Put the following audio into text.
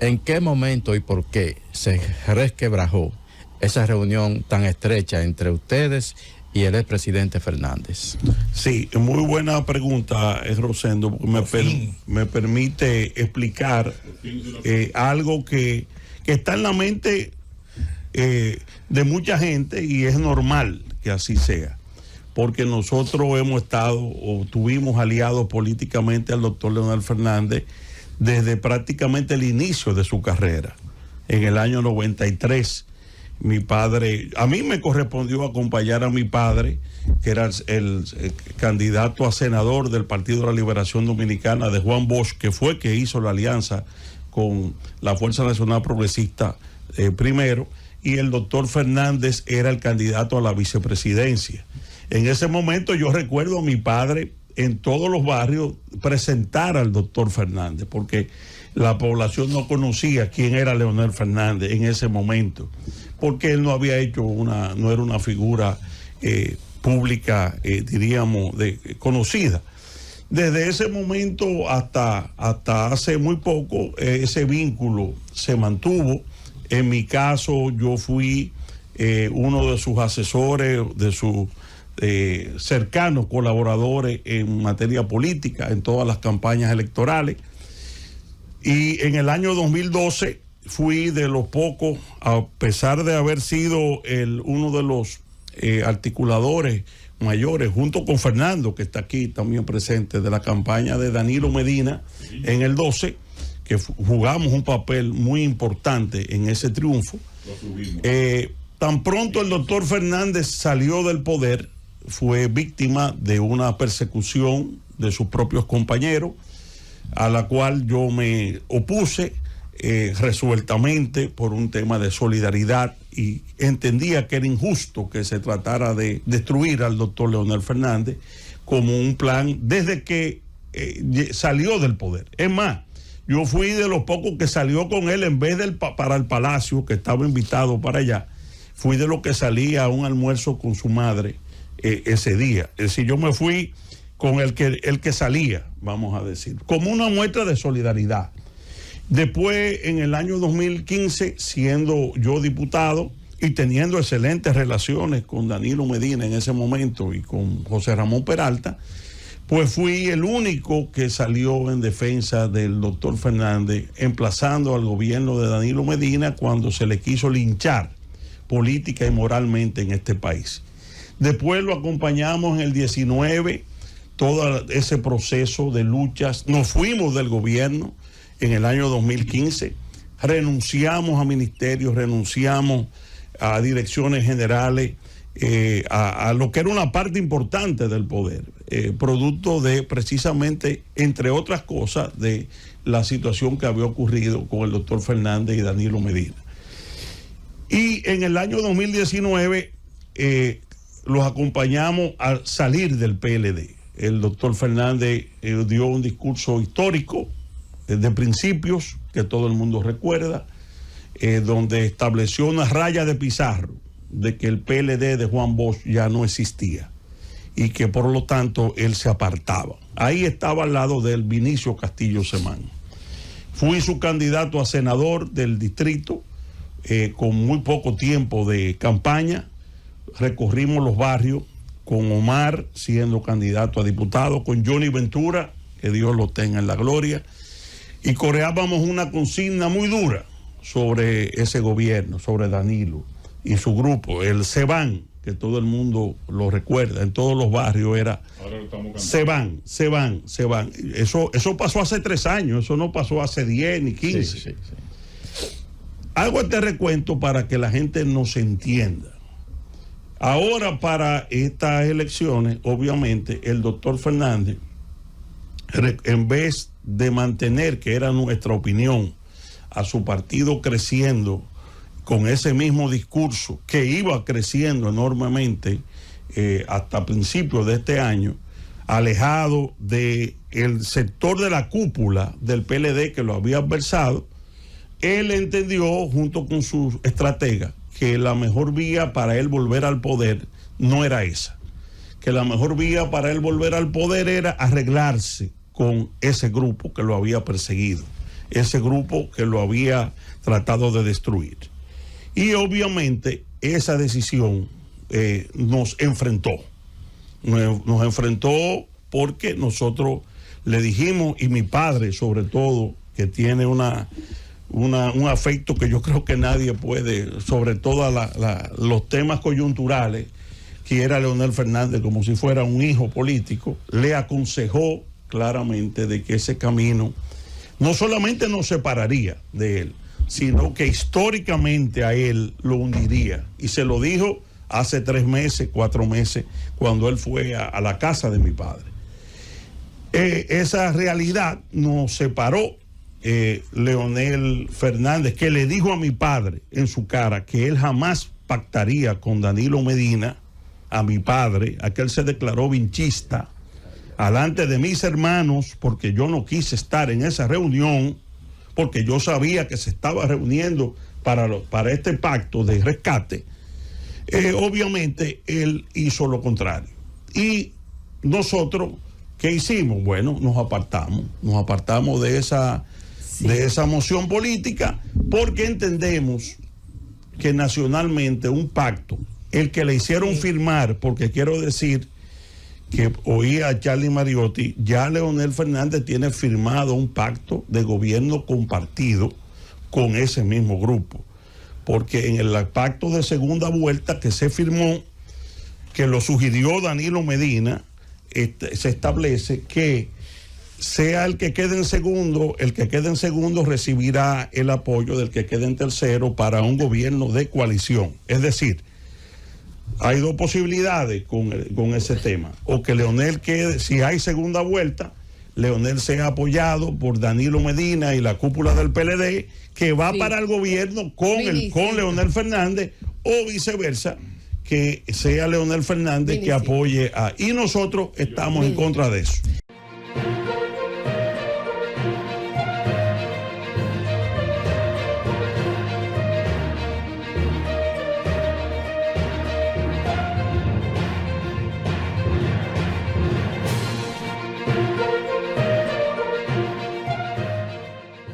¿En qué momento y por qué se resquebrajó esa reunión tan estrecha entre ustedes y el expresidente Fernández? Sí, muy buena pregunta, Rosendo, porque me permite explicar algo que está en la mente de mucha gente, y es normal que así sea, porque nosotros hemos estado o tuvimos aliados políticamente al doctor Leonel Fernández desde prácticamente el inicio de su carrera. En el año 93, mi padre, a mí me correspondió acompañar a mi padre, que era el candidato a senador del Partido de la Liberación Dominicana de Juan Bosch, que fue que hizo la alianza con la Fuerza Nacional Progresista primero, y el doctor Fernández era el candidato a la vicepresidencia. En ese momento yo recuerdo a mi padre en todos los barrios presentar al doctor Fernández, porque la población no conocía quién era Leonel Fernández en ese momento, porque él no había hecho no era una figura pública, diríamos, conocida. Desde ese momento hasta hace muy poco, ese vínculo se mantuvo. En mi caso, yo fui uno de sus asesores, de sus cercanos colaboradores en materia política, en todas las campañas electorales. Y en el año 2012 fui de los pocos, a pesar de haber sido uno de los articuladores mayores, junto con Fernando, que está aquí también presente, de la campaña de Danilo Medina en el 12, que jugamos un papel muy importante en ese triunfo. Tan pronto el doctor Fernández salió del poder, fue víctima de una persecución de sus propios compañeros, a la cual yo me opuse resueltamente por un tema de solidaridad, y entendía que era injusto que se tratara de destruir al doctor Leonel Fernández como un plan desde que salió del poder. Es más, yo fui de los pocos que salió con él en vez para el Palacio, que estaba invitado para allá. Fui de los que salía a un almuerzo con su madre ese día. Es decir, yo me fui con el que salía, vamos a decir, como una muestra de solidaridad. Después, en el año 2015, siendo yo diputado y teniendo excelentes relaciones con Danilo Medina en ese momento y con José Ramón Peralta, pues fui el único que salió en defensa del doctor Fernández, emplazando al gobierno de Danilo Medina cuando se le quiso linchar política y moralmente en este país. Después lo acompañamos en el 19, todo ese proceso de luchas. Nos fuimos del gobierno en el año 2015, renunciamos a ministerios, renunciamos a direcciones generales, a lo que era una parte importante del poder, producto de precisamente, entre otras cosas, de la situación que había ocurrido con el doctor Fernández y Danilo Medina. Y en el año 2019 los acompañamos a salir del PLD. El doctor Fernández dio un discurso histórico de principios que todo el mundo recuerda, donde estableció una raya de pizarro de que el PLD de Juan Bosch ya no existía y que por lo tanto él se apartaba. Ahí estaba al lado del Vinicio Castillo Semán. Fui su candidato a senador del distrito con muy poco tiempo de campaña. Recorrimos los barrios con Omar siendo candidato a diputado, con Johnny Ventura, que Dios lo tenga en la gloria, y coreábamos una consigna muy dura sobre ese gobierno, sobre Danilo y su grupo, el Se Van, que todo el mundo lo recuerda, en todos los barrios era Se Van, Se Van, Se Van. Eso pasó hace 3 años, eso no pasó hace 10 ni 15. Sí. Hago este recuento para que la gente nos entienda. Ahora, para estas elecciones, obviamente, el doctor Fernández, en vez de mantener, que era nuestra opinión, a su partido creciendo con ese mismo discurso que iba creciendo enormemente hasta principios de este año, alejado del sector de la cúpula del PLD que lo había adversado, él entendió, junto con sus estrategas, que la mejor vía para él volver al poder no era esa, que la mejor vía para él volver al poder era arreglarse con ese grupo que lo había perseguido. ese grupo que lo había tratado de destruir. Y obviamente esa decisión nos enfrentó porque nosotros le dijimos, y mi padre sobre todo, que tiene un afecto que yo creo que nadie puede, sobre todo los temas coyunturales, quiere a Leonel Fernández como si fuera un hijo político, le aconsejó claramente de que ese camino no solamente nos separaría de él, sino que históricamente a él lo hundiría. Y se lo dijo hace 3 meses, 4 meses, cuando él fue a la casa de mi padre. Esa realidad nos separó. Leonel Fernández, que le dijo a mi padre en su cara que él jamás pactaría con Danilo Medina, a mi padre, a que él se declaró vinchista, alante de mis hermanos, porque yo no quise estar en esa reunión, porque yo sabía que se estaba reuniendo para este pacto de rescate. Obviamente él hizo lo contrario. Y nosotros, ¿qué hicimos? Bueno, nos apartamos de esa moción política, porque entendemos que nacionalmente un pacto, el que le hicieron firmar, porque quiero decir que oí a Charlie Mariotti, ya Leonel Fernández tiene firmado un pacto de gobierno compartido con ese mismo grupo, porque en el pacto de segunda vuelta que se firmó, que lo sugirió Danilo Medina, se establece que sea el que quede en segundo, recibirá el apoyo del que quede en tercero para un gobierno de coalición. Es decir, hay 2 posibilidades con ese tema. O que Leonel quede, si hay segunda vuelta, Leonel sea apoyado por Danilo Medina y la cúpula del PLD, que va para el gobierno con Leonel Fernández, o viceversa, que sea Leonel Fernández que apoye a... Y nosotros estamos en contra de eso.